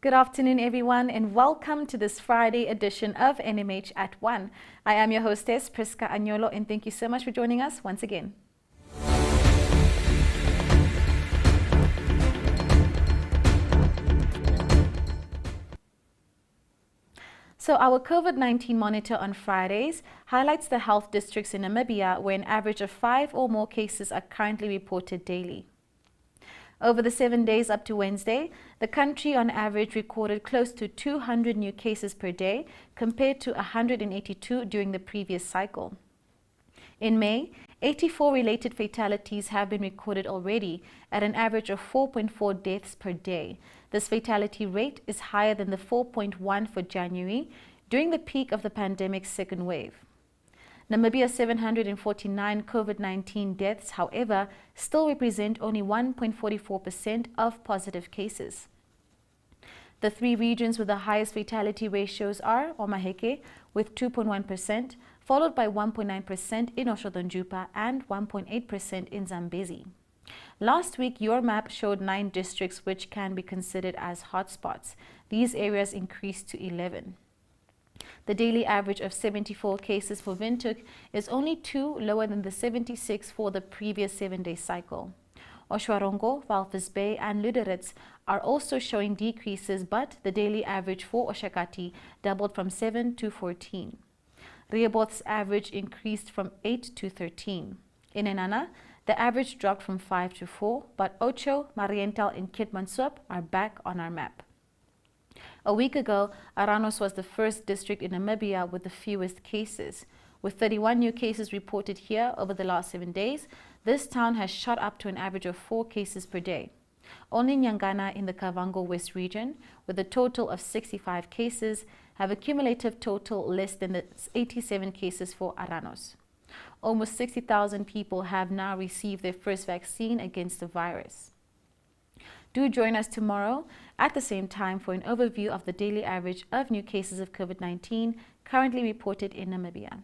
Good afternoon, everyone, and welcome to this Friday edition of NMH at 1. I am your hostess, Priska Agnolo, and thank you so much for joining us once again. So our COVID-19 monitor on Fridays highlights the health districts in Namibia where an average of 5 or more cases are currently reported daily. Over the 7 days up to Wednesday, the country on average recorded close to 200 new cases per day compared to 182 during the previous cycle. In May, 84 related fatalities have been recorded already at an average of 4.4 deaths per day. This fatality rate is higher than the 4.1 for January during the peak of the pandemic's second wave. Namibia's 749 COVID-19 deaths, however, still represent only 1.44% of positive cases. The three regions with the highest fatality ratios are Omaheke with 2.1%, followed by 1.9% in Oshodonjupa and 1.8% in Zambezi. Last week, your map showed 9 districts which can be considered as hotspots. These areas increased to 11. The daily average of 74 cases for Windhoek is only 2 lower than the 76 for the previous 7-day cycle. Oshwarongo, Walvis Bay and Luderitz are also showing decreases, but the daily average for Oshakati doubled from 7 to 14. Rehoboth's average increased from 8 to 13. In Enana, the average dropped from 5 to 4, but Ocho, Mariental and Keetmanshoop are back on our map. A week ago, Rhinos was the first district in Namibia with the fewest cases. With 31 new cases reported here over the last 7 days, this town has shot up to an average of 4 cases per day. Only Nyangana in the Kavango West region, with a total of 65 cases, have a cumulative total less than the 87 cases for Rhinos. Almost 60,000 people have now received their first vaccine against the virus. Do join us tomorrow at the same time for an overview of the daily average of new cases of COVID-19 currently reported in Namibia.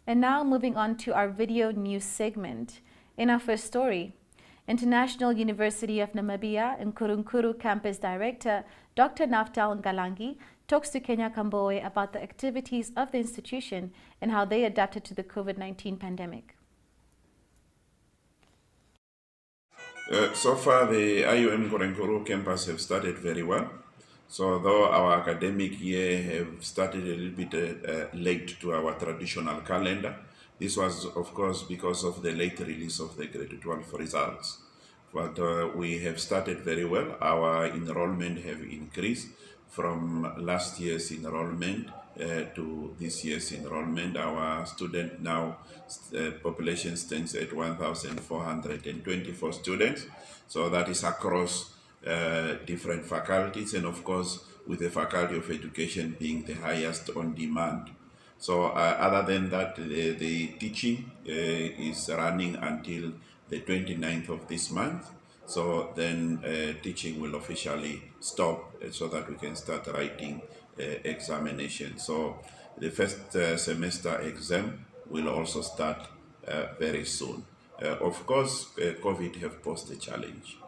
And now moving on to our video news segment. In our first story, International University of Namibia Nkulunkulu Campus Director Dr. Naftal Ngalangi talks to Kenya Kambowe about the activities of the institution and how they adapted to the COVID-19 pandemic. So far, the IUM Nkulunkulu campus have started very well. So though our academic year have started a little bit late to our traditional calendar, this was of course because of the late release of the grade 12 results. But we have started very well. Our enrollment have increased from last year's enrollment to this year's enrollment. Our student now population stands at 1,424 students. So that is across different faculties, and of course with the Faculty of Education being the highest on demand. So other than that, the teaching is running until the 29th of this month. So then teaching will officially stop so that we can start writing examination. So the first semester exam will also start very soon. Of course, COVID have posed a challenge.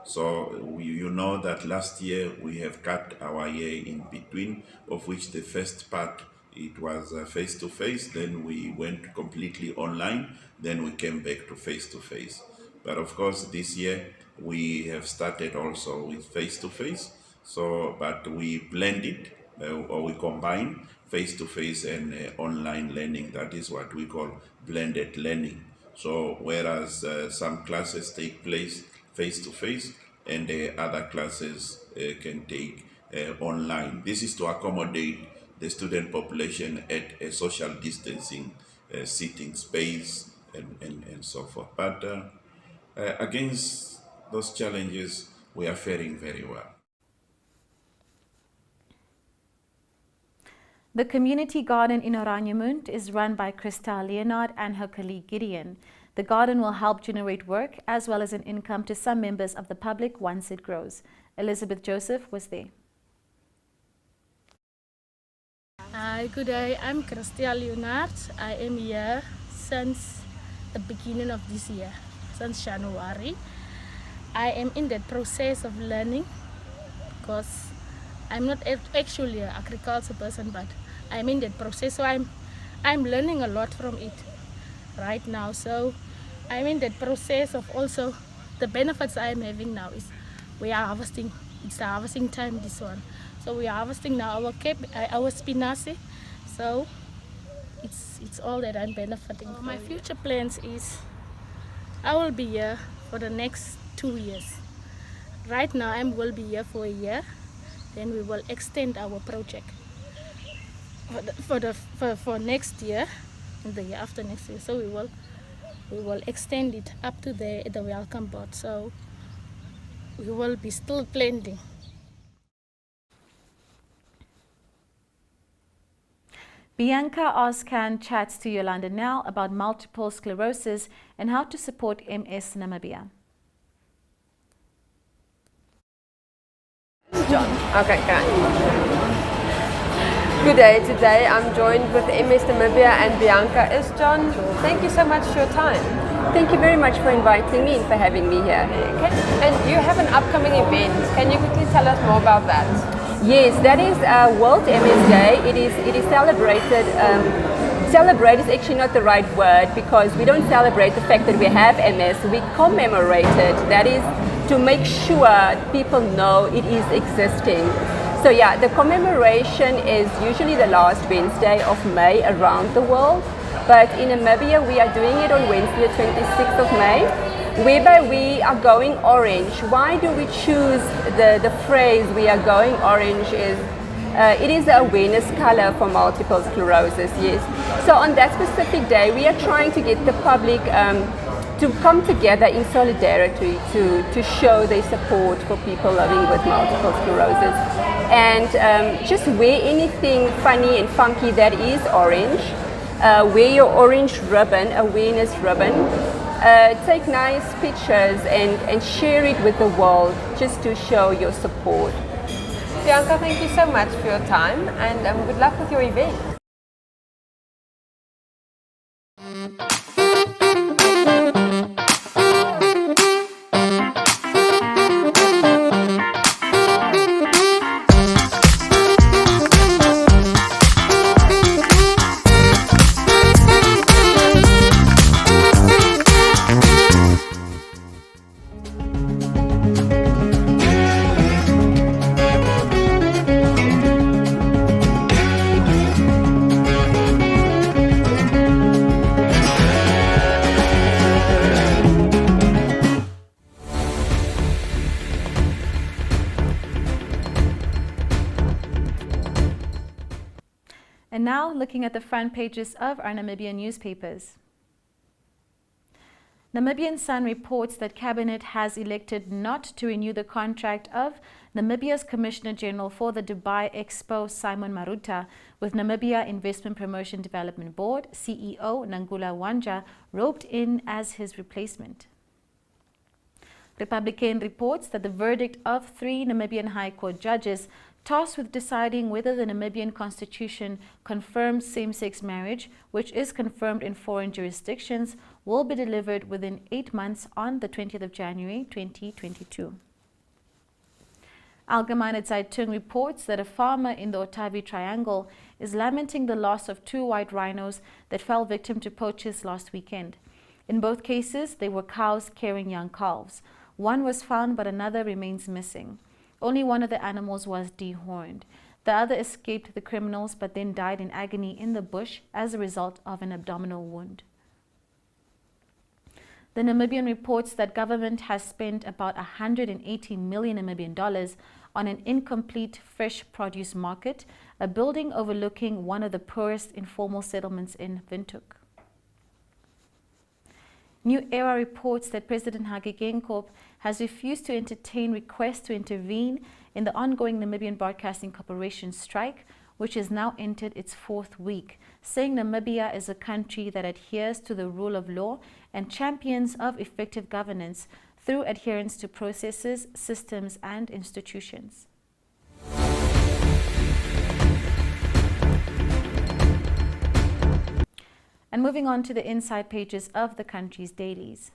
So you know that last year we have cut our year in between, of which the first part It was face-to-face, then we went completely online, then we came back to face-to-face. But of course, this year we have started also with face-to-face, so but we blend it or we combine face-to-face and online learning. That is what we call blended learning. So whereas some classes take place face-to-face and other classes can take online. This is to accommodate the student population at a social distancing seating space and so forth. But against those challenges, we are faring very well. The community garden in Oranjemund is run by Christel Leonard and her colleague Gideon. The garden will help generate work as well as an income to some members of the public once it grows. Elizabeth Joseph was there. Hi, good day. I'm Christel Leonard. I am here since the beginning of this year, since January. I am in that process of learning because I'm not actually an agriculture person, but I'm in that process. So I'm learning a lot from it right now. So I'm in that process of also the benefits I'm having now is we are harvesting. It's the harvesting time, this one. So we are harvesting now our spinaci. So it's all that I'm benefiting from. My future plans is I will be here for the next 2 years. Right now I will be here for a year. Then we will extend our project for next year and the year after next year. So we will extend it up to the welcome board. So we will be still planting. Bianca Oscan chats to Yolanda now about multiple sclerosis and how to support MS Namibia. John. Okay, good day. Today I'm joined with MS Namibia and Bianca is John. Thank you so much for your time. Thank you very much for inviting me and for having me here. And you have an upcoming event. Can you quickly tell us more about that? Yes, that is World MS Day. It is celebrated. Celebrate is actually not the right word because we don't celebrate the fact that we have MS. We commemorate it. That is to make sure people know it is existing. So yeah, the commemoration is usually the last Wednesday of May around the world. But in Namibia, we are doing it on Wednesday, the 26th of May, whereby we are going orange. Why do we choose the phrase we are going orange is, it is the awareness color for multiple sclerosis, yes. So on that specific day, we are trying to get the public to come together in solidarity to show their support for people living with multiple sclerosis. And just wear anything funny and funky that is orange. Wear your orange ribbon, awareness ribbon. Take nice pictures and share it with the world just to show your support. Bianca, thank you so much for your time and good luck with your event. And now looking at the front pages of our Namibian newspapers. Namibian Sun reports that Cabinet has elected not to renew the contract of Namibia's Commissioner General for the Dubai Expo Simon Maruta with Namibia Investment Promotion Development Board, CEO Nangula Uaandja, roped in as his replacement. Republican reports that the verdict of 3 Namibian High Court judges tasked with deciding whether the Namibian constitution confirms same-sex marriage, which is confirmed in foreign jurisdictions, will be delivered within 8 months on the 20th of January 2022. Allgemeine Zeitung reports that a farmer in the Otavi Triangle is lamenting the loss of 2 white rhinos that fell victim to poachers last weekend. In both cases, they were cows carrying young calves. One was found, but another remains missing. Only one of the animals was dehorned. The other escaped the criminals, but then died in agony in the bush as a result of an abdominal wound. The Namibian reports that government has spent about 180 million Namibian dollars on an incomplete fresh produce market, a building overlooking one of the poorest informal settlements in Windhoek. New Era reports that President Hage Geingob has refused to entertain requests to intervene in the ongoing Namibian Broadcasting Corporation strike, which has now entered its 4th week, saying Namibia is a country that adheres to the rule of law and champions of effective governance through adherence to processes, systems, and institutions. And moving on to the inside pages of the country's dailies.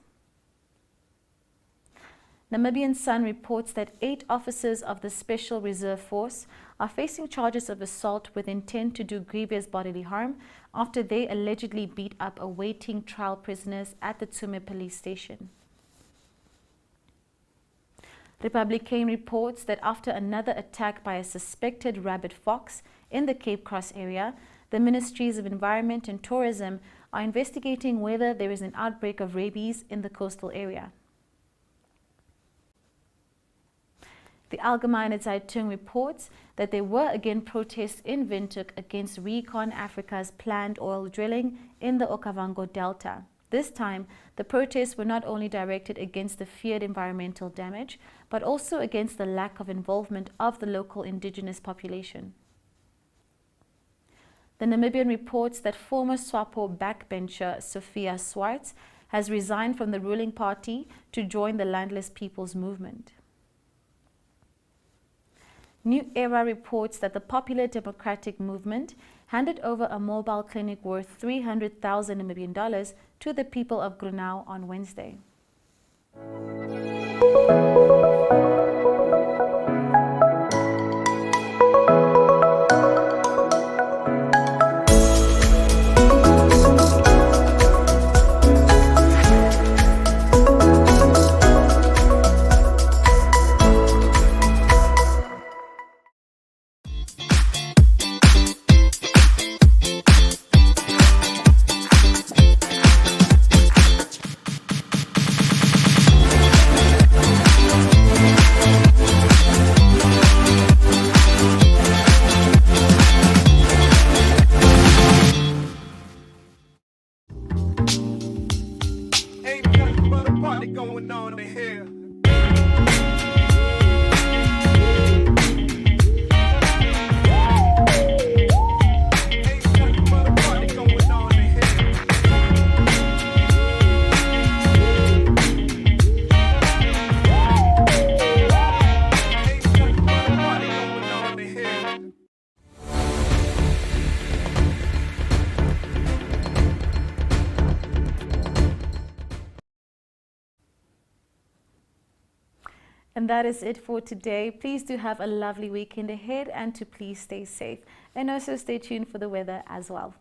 Namibian Sun reports that 8 officers of the Special Reserve Force are facing charges of assault with intent to do grievous bodily harm after they allegedly beat up awaiting trial prisoners at the Tsume police station. Republican reports that after another attack by a suspected rabid fox in the Cape Cross area, the Ministries of Environment and Tourism are investigating whether there is an outbreak of rabies in the coastal area. The Allgemeine Zeitung reports that there were again protests in Windhoek against Recon Africa's planned oil drilling in the Kavango Delta. This time, the protests were not only directed against the feared environmental damage, but also against the lack of involvement of the local indigenous population. The Namibian reports that former SWAPO backbencher Sophia Swartz has resigned from the ruling party to join the Landless People's Movement. New Era reports that the Popular Democratic Movement handed over a mobile clinic worth 300,000 Namibian dollars to the people of Grunau on Wednesday. Going on in here. And that is it for today. Please do have a lovely weekend ahead and to please stay safe. And also stay tuned for the weather as well.